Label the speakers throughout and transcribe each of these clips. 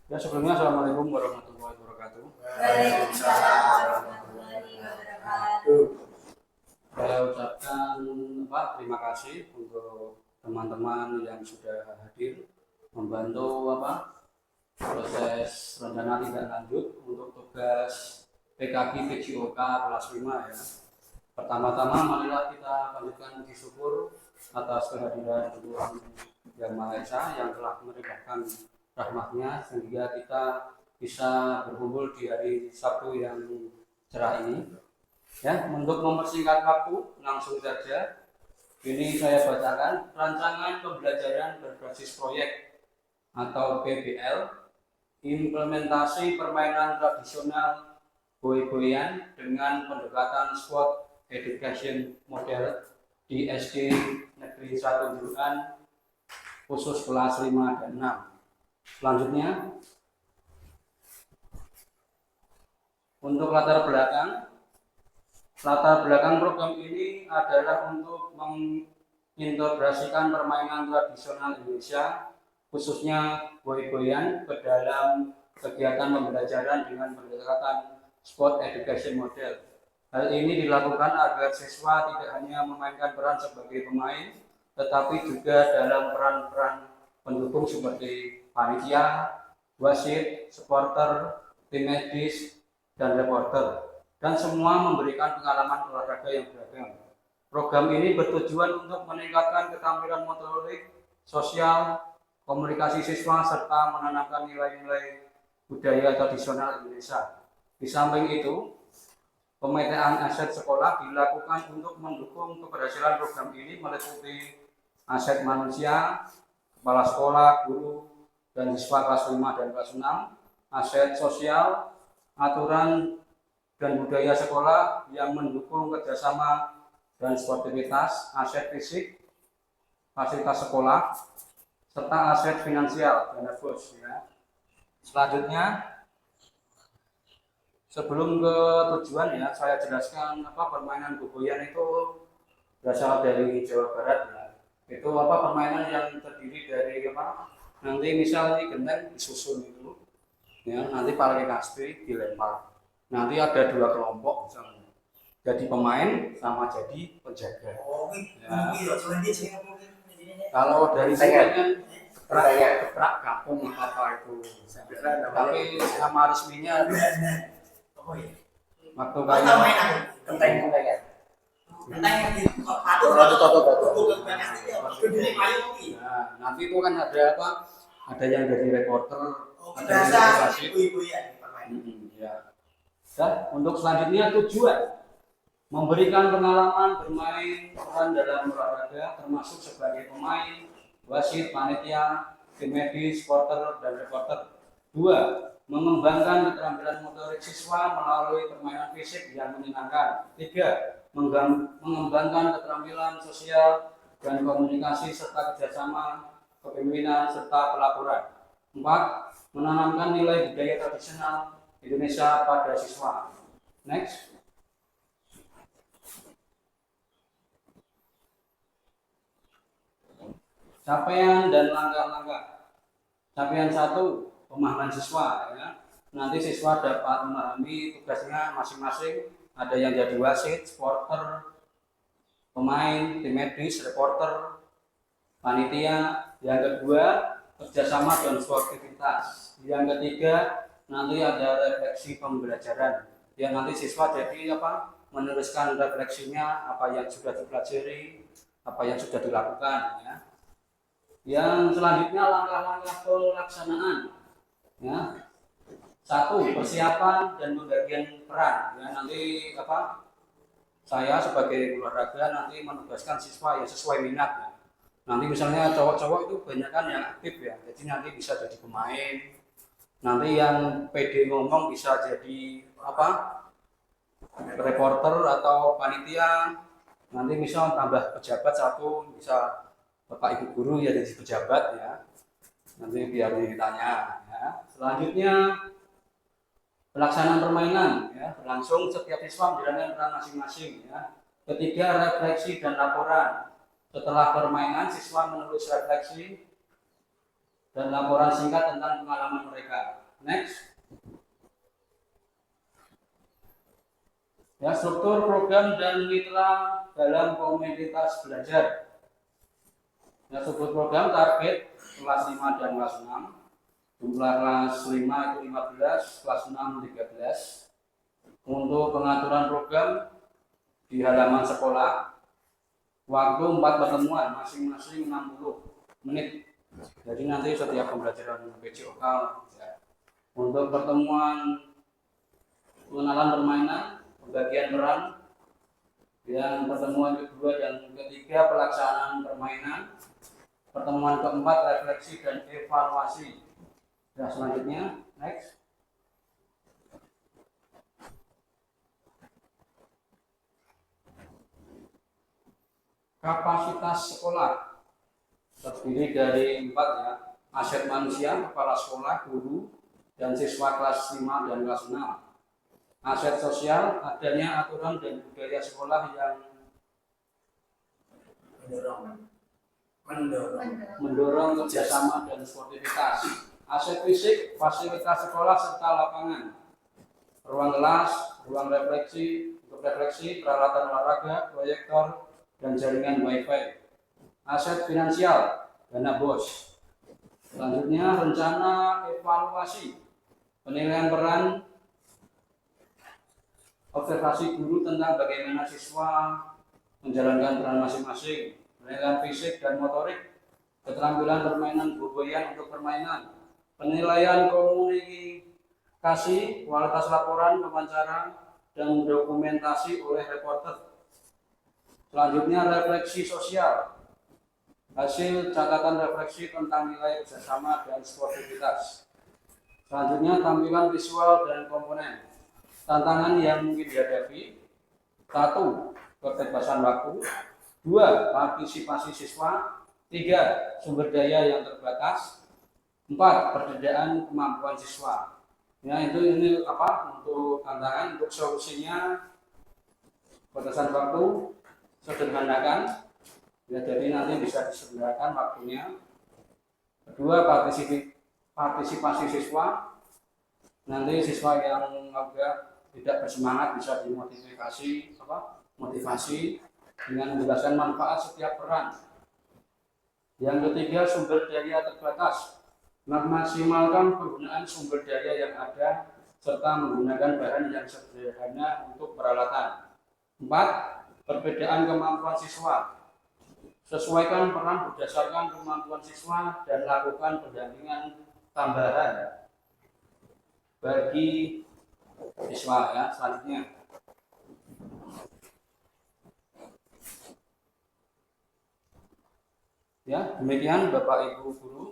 Speaker 1: Ya, sebelumnya Assalamualaikum warahmatullahi wabarakatuh.
Speaker 2: Waalaikumsalam warahmatullahi wabarakatuh.
Speaker 1: Saya ucapkan terima kasih untuk teman-teman yang sudah hadir membantu proses rencana tindak lanjut untuk tugas PKG PJOK kelas 5 ya. Pertama-tama marilah kita panjatkan puji syukur atas kehadiran Tuhan Yang Maha Esa yang telah memberikan rahmatnya sehingga kita bisa berkumpul di hari Sabtu yang cerah ini. Ya, untuk mempersingkat waktu langsung saja. Ini saya bacakan rancangan pembelajaran berbasis proyek atau PBL, implementasi permainan tradisional boy-boyan dengan pendekatan sport education model di SD Negeri 1 Juruan khusus kelas 5 dan 6. Selanjutnya, untuk latar belakang program ini adalah untuk mengintegrasikan permainan tradisional Indonesia, khususnya boy-boyan, ke dalam kegiatan pembelajaran dengan pendekatan sport education model. Hal ini dilakukan agar siswa tidak hanya memainkan peran sebagai pemain, tetapi juga dalam peran-peran pendukung seperti panitia, wasit, supporter, tim medis, dan reporter, dan semua memberikan pengalaman olahraga yang beragam. Program ini bertujuan untuk meningkatkan keterampilan motorik, sosial, komunikasi siswa, serta menanamkan nilai-nilai budaya tradisional Indonesia. Di samping itu, pemetaan aset sekolah dilakukan untuk mendukung keberhasilan program ini meliputi aset manusia, kepala sekolah, guru, dan siswa kelas 5 dan kelas 6, aset sosial, aturan dan budaya sekolah yang mendukung kerjasama dan sportivitas, aset fisik, fasilitas sekolah, serta aset finansial, dana bos. Ya. Selanjutnya, sebelum ke tujuan ya, saya jelaskan permainan boboyan itu berasal dari Jawa Barat ya. Itu permainan yang terdiri dari nanti misalnya genteng disusun itu, ya, nanti pakai kasti dilempar. Nanti ada dua kelompok misalnya, jadi pemain sama jadi penjaga. Ya. Kalau dari sini kan kerak kampung apa itu, tapi nama resminya waktu kayak
Speaker 2: Kenteng ya.
Speaker 1: nanti itu kan ada ada yang jadi reporter, ada yang jadi wasit. Ya. Dan untuk selanjutnya tujuan memberikan pengalaman bermain peran dalam olahraga termasuk sebagai pemain, wasit, panitia, tim medis, supporter, dan reporter. 2. Mengembangkan keterampilan motorik siswa melalui permainan fisik yang menyenangkan. 3. Mengembangkan keterampilan sosial dan komunikasi serta kerjasama, kepemimpinan, serta pelaporan. 4. Menanamkan nilai budaya tradisional Indonesia pada siswa. Next. Capaian dan langkah-langkah. Capaian 1, pemahaman siswa. Ya. Nanti siswa dapat memahami tugasnya masing-masing. Ada yang jadi wasit, supporter, pemain, tim medis, reporter, panitia. Yang kedua, kerjasama dan sportivitas. Yang ketiga, nanti ada refleksi pembelajaran. Ya, nanti siswa jadi meneruskan refleksinya, apa yang sudah dipelajari, apa yang sudah dilakukan. Ya. Yang selanjutnya langkah-langkah pelaksanaan. Ya. 1. Persiapan dan pembagian peran. Ya, nanti saya sebagai olahraga nanti menugaskan siswa yang sesuai minat. Ya. Nanti misalnya cowok-cowok itu banyak kan yang aktif ya, jadi nanti bisa jadi pemain. Nanti yang PD ngomong bisa jadi reporter atau panitia. Nanti misal tambah pejabat 1, bisa Bapak Ibu guru ya jadi pejabat ya. Nanti biar ditanya ya. Selanjutnya pelaksanaan permainan ya, berlangsung setiap siswa menjalankan peran masing-masing ya. Ketiga, refleksi dan laporan. Setelah permainan, siswa menulis refleksi dan laporan singkat tentang pengalaman mereka. Next. Ya, struktur program dan mitra dalam komunitas belajar. Ya, struktur program target kelas 5 dan kelas 6. Jumlah kelas 5 itu 15, kelas 6 13. Untuk pengaturan program di halaman sekolah, waktu 4 pertemuan masing-masing 60 menit. Jadi nanti setiap pembelajaran PJOK ya. Untuk pertemuan pengenalan permainan, pembagian peran, yang pertemuan kedua dan ketiga pelaksanaan permainan, pertemuan keempat refleksi dan evaluasi. Nah, selanjutnya next. Kapasitas sekolah terdiri dari 4 ya, aset manusia, kepala sekolah, guru, dan siswa kelas 5 dan kelas 6. Aset sosial, adanya aturan dan budaya sekolah yang mendorong kerjasama dan sportivitas. Aset fisik, fasilitas sekolah serta lapangan, ruang kelas, ruang refleksi, untuk refleksi, peralatan olahraga, proyektor, dan jaringan wifi. Aset finansial, dana BOS. Selanjutnya rencana evaluasi, penilaian peran, observasi guru tentang bagaimana siswa menjalankan peran masing-masing, penilaian fisik dan motorik, keterampilan permainan boboian untuk permainan, penilaian komunikasi, kualitas laporan, wawancara, dan dokumentasi oleh reporter. Selanjutnya refleksi sosial, hasil catatan refleksi tentang nilai kerjasama dan sportivitas. Selanjutnya tampilan visual dan komponen. Tantangan yang mungkin dihadapi: 1. Keterbatasan waktu. 2. Partisipasi siswa. 3. Sumber daya yang terbatas. 4. Perbedaan kemampuan siswa. Ya, ini apa untuk tantangan. Untuk solusinya, batasan waktu sederhanakan. Ya, jadi nanti bisa disederhanakan waktunya. Kedua, partisipasi siswa. Nanti siswa yang agak tidak bersemangat bisa motivasi dengan menjelaskan manfaat setiap peran. Yang ketiga, sumber daya terbatas. Memaksimalkan penggunaan sumber daya yang ada serta menggunakan bahan yang sederhana untuk peralatan. 4. Perbedaan kemampuan siswa. Sesuaikan peran berdasarkan kemampuan siswa dan lakukan pendampingan tambahan bagi siswa ya. Selanjutnya ya, demikian Bapak Ibu guru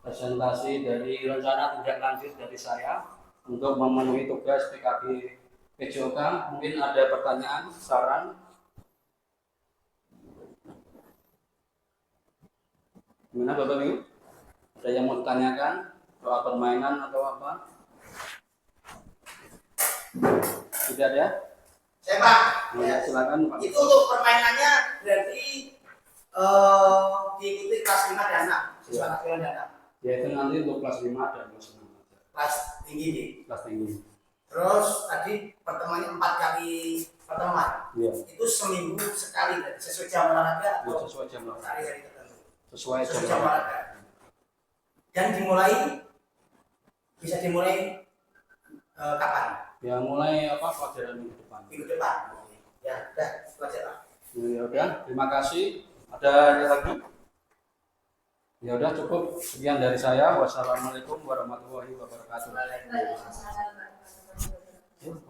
Speaker 1: presentasi dari rencana tindak lanjut dari saya untuk memenuhi tugas PKB PJOK. Mungkin ada pertanyaan, saran. Gimana Bapak Ibu? Ada yang mau ditanyakan soal permainan atau apa? Tidak ada?
Speaker 2: Saya Pak.
Speaker 1: Ya, silakan Pak.
Speaker 2: Itu untuk permainannya berarti diikuti kelas 5 dan 6. Siswa kelas 5 dan 6.
Speaker 1: Ya, itu nanti untuk kelas 5 dan kelas 6.
Speaker 2: Kelas tinggi nih.
Speaker 1: Kelas tinggi.
Speaker 2: Terus tadi pertemuannya 4 kali pertemuan.
Speaker 1: Iya.
Speaker 2: Itu seminggu sekali berarti sesuai jam olahraga
Speaker 1: Ya,
Speaker 2: atau
Speaker 1: sesuai jam olahraga.
Speaker 2: hari-hari tertentu.
Speaker 1: Sesuai
Speaker 2: Sesuai
Speaker 1: jam
Speaker 2: jam
Speaker 1: olahraga.
Speaker 2: olahraga. Dan bisa dimulai kapan?
Speaker 1: Ya, mulai apa pelajaran minggu depan.
Speaker 2: Minggu depan. Ya, udah belajar Pak.
Speaker 1: Ya udah, terima kasih. Ada lagi? Ya udah, cukup sekian dari saya. Wassalamualaikum warahmatullahi wabarakatuh.
Speaker 2: Waalaikumsalam.